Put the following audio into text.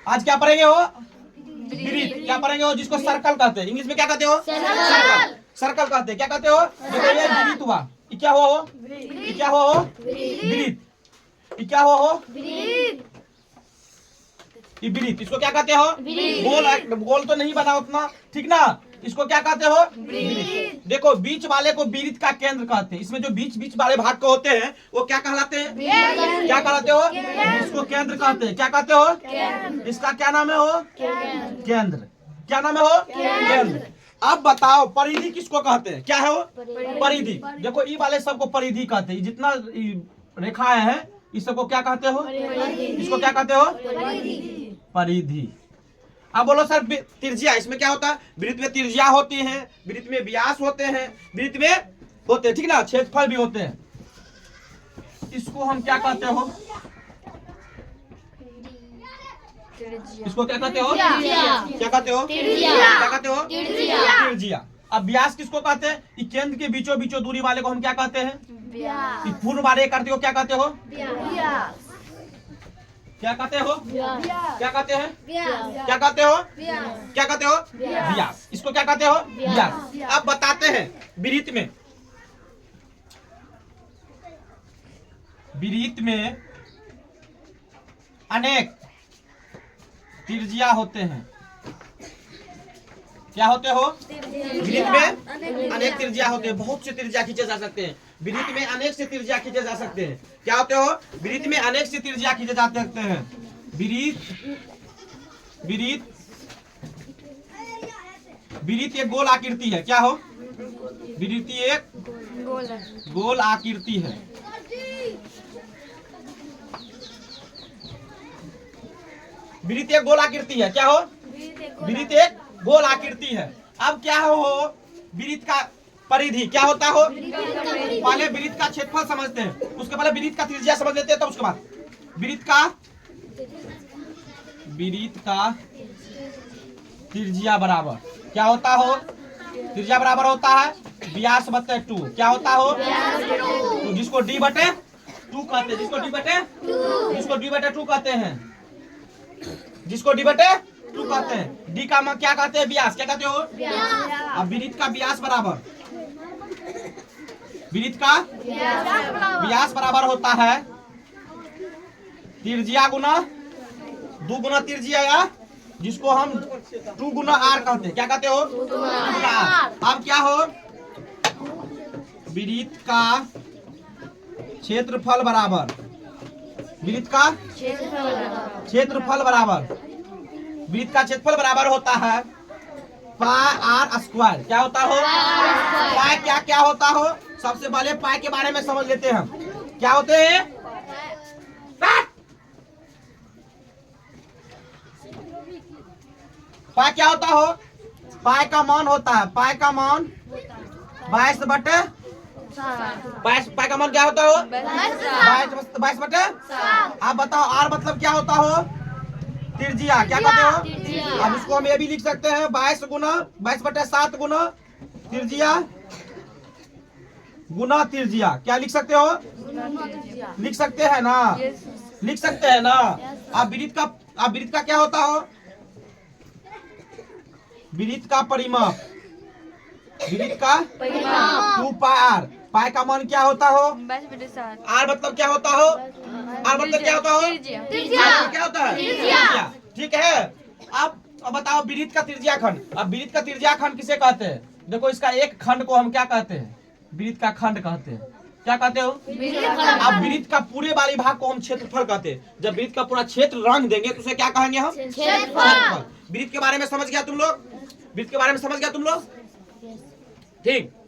आज क्या पढ़ेंगे हो? वृत्त। क्या पढ़ेंगे हो? जिसको सर्कल कहते हैं। इंग्लिश में क्या कहते हो? सर्कल। सर्कल कहते हैं। क्या कहते हो? देखो ये वृत्त हुआ। ये क्या हुआ हो? ये क्या हुआ हो? वृत्त। ये क्या हुआ हो? ये वृत्त। इसको क्या कहते हो? गोल। गोल तो नहीं बना उतना, ठीक ना? इसको क्या कहते हो? वृत्त। देखो बीच वाले को वृत्त का केंद्र कहते हैं। इसमें जो बीच बीच वाले भाग को होते हैं वो क्या कहलाते हैं? क्या कहलाते हो? इसको केंद्र कहते हैं। क्या कहते हो? इसका क्या नाम है हो? केंद्र। क्या नाम है हो? केंद्र। अब बताओ परिधि किसको कहते हैं? क्या है वो? परिधि। देखो ई वाले सबको परिधि कहते हैं। जितना रेखाएं हैं इस सबको क्या कहते हो? इसको क्या कहते हो? परिधि। अब बोलो सर त्रिज्या इसमें क्या होता है? वृत्त में त्रिज्या होती है, वृत्त में व्यास होते हैं, वृत्त में होते हैं, ठीक ना? क्षेत्रफल भी होते हैं। इसको हम क्या कहते हो? इसको क्या कहते हो? क्या कहते हो? क्या कहते हो? त्रिज्या। अब व्यास किसको कहते हैं? इस केंद्र के बीचों बीचों दूरी वाले को हम क्या कहते हैं? इस पूर्ण वाले करते हो क्या कहते हो? क्या कहते हो? क्या कहते हैं? क्या कहते हो? क्या कहते हो? व्यास। इसको क्या कहते हो? व्यास। अब बताते हैं वृत्त में, वृत्त में अनेक त्रिज्या होते हैं। क्या होते हो? वृत्त में अनेक त्रिज्या होते हैं। बहुत से त्रिज्या खींचे जा सकते हैं। वृत्त में अनेक से त्रिज्या खींचे जा सकते हैं। क्या होते हो? वृत्त में अनेक से त्रिज्या खींचे जा सकते हैं। वृत्त एक गोल आकृति है। क्या हो? वृत्त एक गोल आकृति है। वृत्त एक गोल आकृति है। क्या हो? वृत्त एक गोल आकृति है। अब क्या हो वृत्त का परिधि क्या होता हो? पहले वृत्त का क्षेत्रफल समझते हैं, उसके पहले वृत्त का त्रिज्या समझ लेते हैं, तब उसके बाद वृत्त का त्रिज्या बराबर क्या होता हो? त्रिज्या बराबर होता है व्यास बटे 2। क्या होता हो? तो जिसको डी बटे 2 कहते हैं। जिसको डी बटे 2 कहते हैं। जिसको डी बटे 2 कहते हैं। डी का क्या कहते हैं? व्यास। क्या कहते हो? अब वृत्त का व्यास बराबर, वृत्त का व्यास बराबर होता है त्रिज्या गुना 2 गुना त्रिज्या, या जिसको हम 2 गुना आर कहते हैं। क्या कहते हो? 2 गुना आर। अब क्या हो? वृत्त का क्षेत्रफल बराबर, वृत्त का क्षेत्रफल बराबर, वृत्त का क्षेत्रफल बराबर होता है पाई आर स्क्वायर। क्या होता हो? पाई क्या क्या होता हो? सबसे पहले पाई के बारे में समझ लेते हैं हम। क्या होते हैं? पाई क्या होता हो? पाई का मान होता है, पाई का मान 22 बटे 22। पाई का मान क्या होता हो? 22 बटे। आप बताओ आर मतलब क्या होता हो? त्रिज्या। क्या कहते हो? अब इसको हम ये भी लिख सकते हैं 22 गुना 22 बटे 7 गुना त्रिज्या गुना त्रिज्या। क्या लिख सकते हो? लिख सकते हैं ना? लिख सकते हैं ना? अब वृत्त का क्या होता हो? वृत्त का परिमाप, वृत्त का 2 पाई आर। पाई का मान क्या होता हो? आर मतलब क्या होता हो? आर मतलब क्या होता हो? क्या होता है? ठीक है। अब बताओ वृत्त का त्रिज्या खंड। अब वृत्त का त्रिज्या खंड किसे कहते हैं? देखो इसका एक खंड को हम क्या कहते हैं? वृत्त का खंड कहते हैं। क्या कहते हो? अब वृत्त का पूरे वाली भाग को हम क्षेत्रफल कहते हैं। जब वृत्त का पूरा क्षेत्र रंग देंगे तो उसे क्या कहेंगे हम? क्षेत्रफल। वृत्त के बारे में समझ गया तुम लोग? वृत्त के बारे में समझ गया तुम लोग? ठीक।